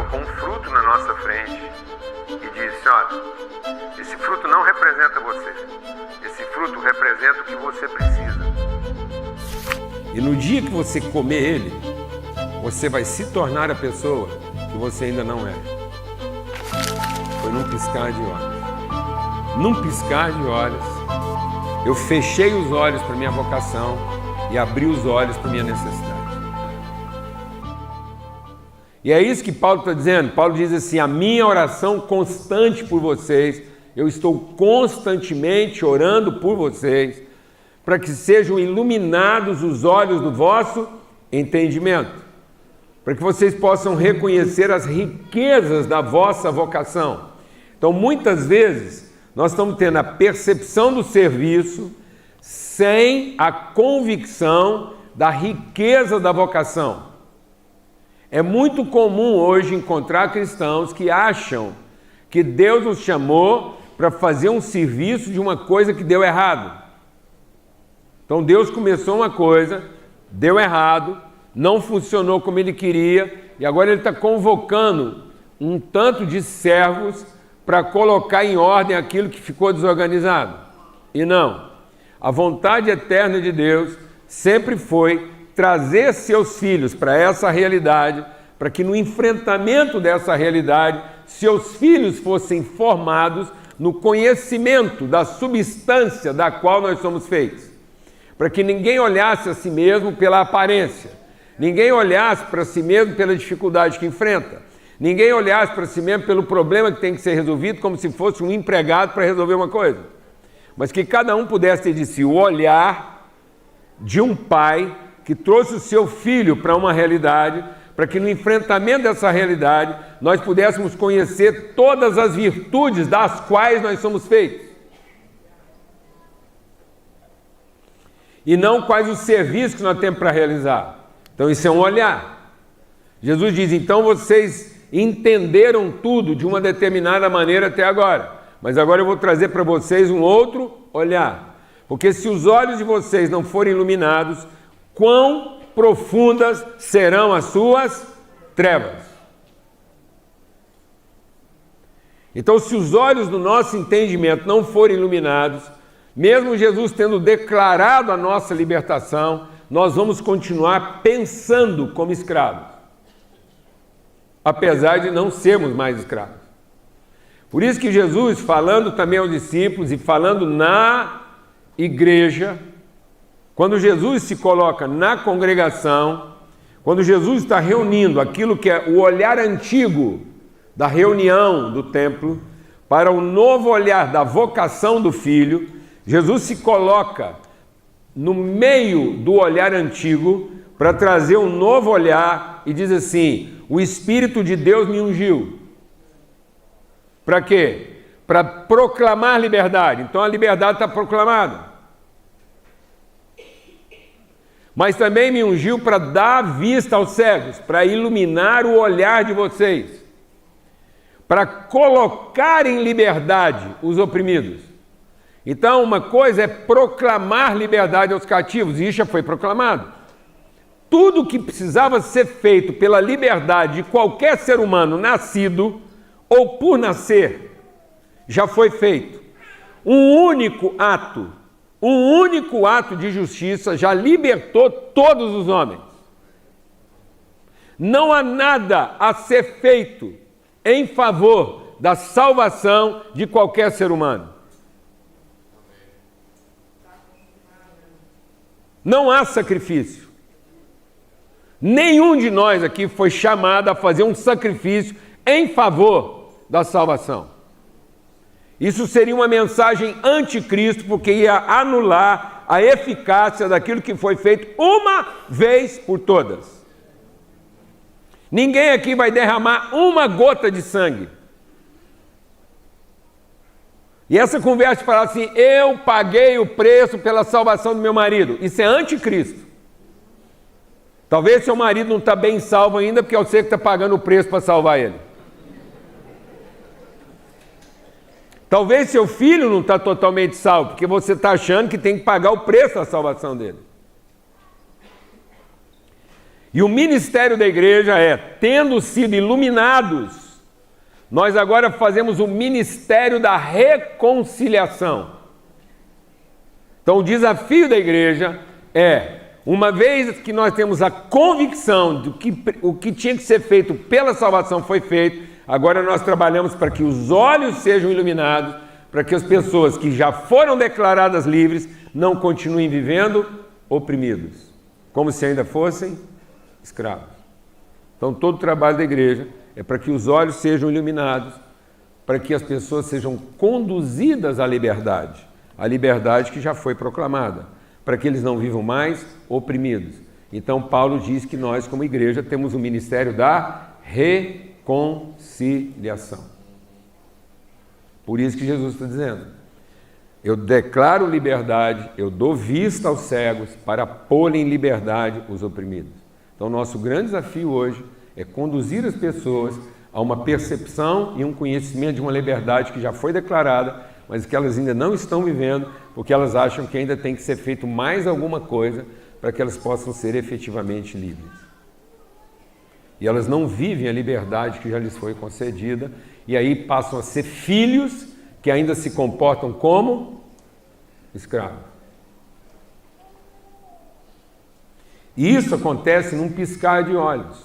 colocou um fruto na nossa frente e disse: olha, esse fruto não representa você, esse fruto representa o que você precisa. E no dia que você comer ele, você vai se tornar a pessoa que você ainda não é. Foi num piscar de olhos. Num piscar de olhos, eu fechei os olhos para minha vocação e abri os olhos para minha necessidade. E é isso que Paulo está dizendo. Paulo diz assim: a minha oração constante por vocês, eu estou constantemente orando por vocês, para que sejam iluminados os olhos do vosso entendimento, para que vocês possam reconhecer as riquezas da vossa vocação. Então, muitas vezes, nós estamos tendo a percepção do serviço sem a convicção da riqueza da vocação. É muito comum hoje encontrar cristãos que acham que Deus nos chamou para fazer um serviço de uma coisa que deu errado. Então Deus começou uma coisa, deu errado, não funcionou como Ele queria, e agora Ele está convocando um tanto de servos para colocar em ordem aquilo que ficou desorganizado. E não, a vontade eterna de Deus sempre foi trazer seus filhos para essa realidade, para que no enfrentamento dessa realidade, seus filhos fossem formados no conhecimento da substância da qual nós somos feitos. Para que ninguém olhasse a si mesmo pela aparência, ninguém olhasse para si mesmo pela dificuldade que enfrenta, ninguém olhasse para si mesmo pelo problema que tem que ser resolvido como se fosse um empregado para resolver uma coisa, mas que cada um pudesse ter de si o olhar de um pai que trouxe o seu filho para uma realidade, para que no enfrentamento dessa realidade nós pudéssemos conhecer todas as virtudes das quais nós somos feitos. E não quais os serviços que nós temos para realizar. Então isso é um olhar. Jesus diz: então vocês entenderam tudo de uma determinada maneira até agora, mas agora eu vou trazer para vocês um outro olhar. Porque se os olhos de vocês não forem iluminados, quão profundas serão as suas trevas. Então, se os olhos do nosso entendimento não forem iluminados, mesmo Jesus tendo declarado a nossa libertação, nós vamos continuar pensando como escravos, apesar de não sermos mais escravos. Por isso que Jesus, falando também aos discípulos e falando na igreja, quando Jesus se coloca na congregação, quando Jesus está reunindo aquilo que é o olhar antigo da reunião do templo para o novo olhar da vocação do Filho, Jesus se coloca no meio do olhar antigo para trazer um novo olhar e diz assim: o Espírito de Deus me ungiu. Para quê? Para proclamar liberdade. Então a liberdade está proclamada. Mas também me ungiu para dar vista aos cegos, para iluminar o olhar de vocês, para colocar em liberdade os oprimidos. Então, uma coisa é proclamar liberdade aos cativos, e isso já foi proclamado. Tudo que precisava ser feito pela liberdade de qualquer ser humano nascido ou por nascer, já foi feito. Um único ato de justiça já libertou todos os homens. Não há nada a ser feito em favor da salvação de qualquer ser humano. Não há sacrifício. Nenhum de nós aqui foi chamado a fazer um sacrifício em favor da salvação. Isso seria uma mensagem anticristo, porque ia anular a eficácia daquilo que foi feito uma vez por todas. Ninguém aqui vai derramar uma gota de sangue. E essa conversa de falar assim: eu paguei o preço pela salvação do meu marido, isso é anticristo. Talvez seu marido não está bem salvo ainda, porque é você que está pagando o preço para salvar ele. Talvez seu filho não está totalmente salvo, porque você está achando que tem que pagar o preço da salvação dele. E o ministério da igreja é, tendo sido iluminados, nós agora fazemos o ministério da reconciliação. Então o desafio da igreja é, uma vez que nós temos a convicção de que o que tinha que ser feito pela salvação foi feito, agora nós trabalhamos para que os olhos sejam iluminados, para que as pessoas que já foram declaradas livres não continuem vivendo oprimidos, como se ainda fossem escravos. Então todo o trabalho da igreja é para que os olhos sejam iluminados, para que as pessoas sejam conduzidas à liberdade, a liberdade que já foi proclamada, para que eles não vivam mais oprimidos. Então Paulo diz que nós, como igreja, temos o ministério da reconciliação. Por isso que Jesus está dizendo, eu declaro liberdade, eu dou vista aos cegos para pôr em liberdade os oprimidos. Então nosso grande desafio hoje é conduzir as pessoas a uma percepção e um conhecimento de uma liberdade que já foi declarada, mas que elas ainda não estão vivendo, porque elas acham que ainda tem que ser feito mais alguma coisa para que elas possam ser efetivamente livres. E elas não vivem a liberdade que já lhes foi concedida, e aí passam a ser filhos que ainda se comportam como escravos. E isso acontece num piscar de olhos,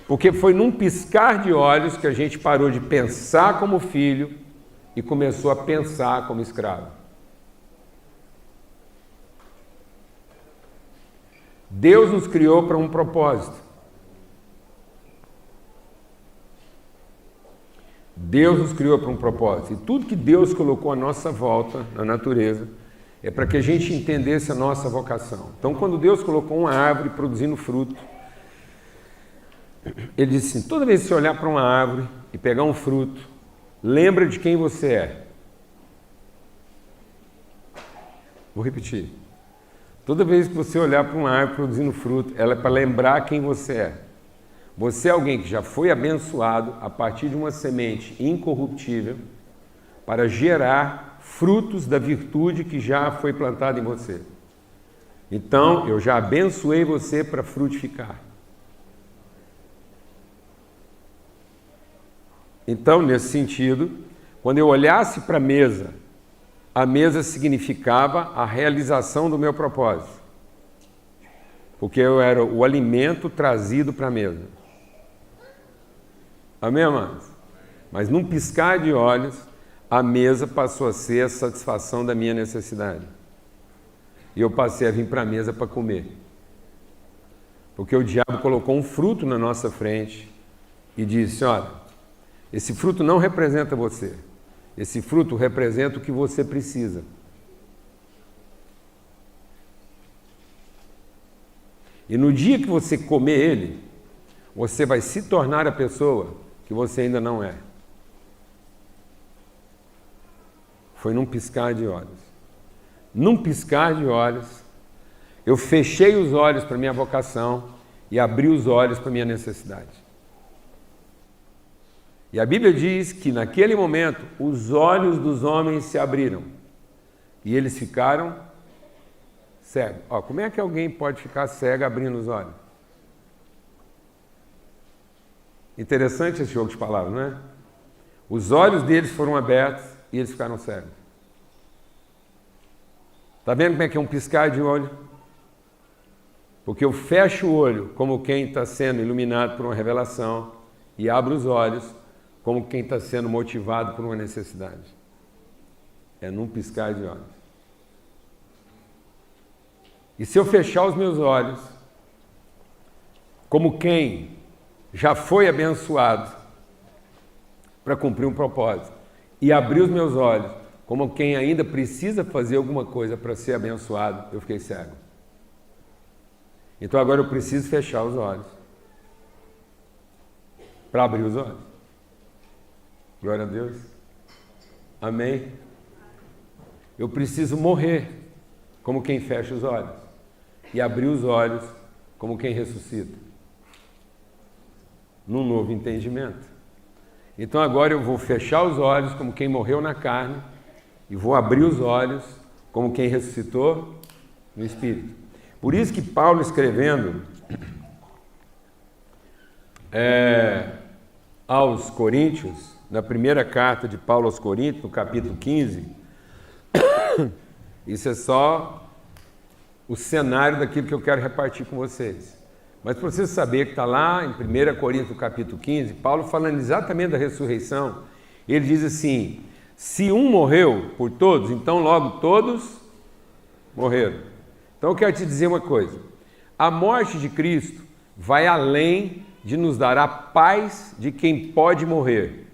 porque foi num piscar de olhos que a gente parou de pensar como filho e começou a pensar como escravo. Deus nos criou para um propósito. Deus nos criou para um propósito. E tudo que Deus colocou à nossa volta, na natureza, é para que a gente entendesse a nossa vocação. Então, quando Deus colocou uma árvore produzindo fruto, Ele disse assim, toda vez que você olhar para uma árvore e pegar um fruto, lembra de quem você é. Vou repetir. Toda vez que você olhar para uma árvore produzindo fruto, ela é para lembrar quem você é. Você é alguém que já foi abençoado a partir de uma semente incorruptível para gerar frutos da virtude que já foi plantada em você. Então, eu já abençoei você para frutificar. Então, nesse sentido, quando eu olhasse para a mesa significava a realização do meu propósito. Porque eu era o alimento trazido para a mesa. Amém, amados? Mas num piscar de olhos, a mesa passou a ser a satisfação da minha necessidade. E eu passei a vir para a mesa para comer. Porque o diabo colocou um fruto na nossa frente e disse, olha, esse fruto não representa você. Esse fruto representa o que você precisa. E no dia que você comer ele, você vai se tornar a pessoa que você ainda não é. Foi num piscar de olhos. Num piscar de olhos, eu fechei os olhos para a minha vocação e abri os olhos para a minha necessidade. E a Bíblia diz que naquele momento os olhos dos homens se abriram e eles ficaram cegos. Como é que alguém pode ficar cego abrindo os olhos? Interessante esse jogo de palavras, não é? Os olhos deles foram abertos e eles ficaram cegos. Está vendo como é que é um piscar de olho? Porque eu fecho o olho como quem está sendo iluminado por uma revelação e abro os olhos como quem está sendo motivado por uma necessidade. É num piscar de olhos. E se eu fechar os meus olhos, como quem já foi abençoado para cumprir um propósito, e abrir os meus olhos, como quem ainda precisa fazer alguma coisa para ser abençoado, eu fiquei cego. Então agora eu preciso fechar os olhos para abrir os olhos. Glória a Deus. Amém? Eu preciso morrer como quem fecha os olhos e abrir os olhos como quem ressuscita. Num novo entendimento. Então agora eu vou fechar os olhos como quem morreu na carne e vou abrir os olhos como quem ressuscitou no Espírito. Por isso que Paulo, escrevendo aos Coríntios, na primeira carta de Paulo aos Coríntios, no capítulo 15, isso é só o cenário daquilo que eu quero repartir com vocês. Mas para você saber que está lá em 1 Coríntios, capítulo 15, Paulo falando exatamente da ressurreição, ele diz assim: se um morreu por todos, então logo todos morreram. Então eu quero te dizer uma coisa: a morte de Cristo vai além de nos dar a paz de quem pode morrer.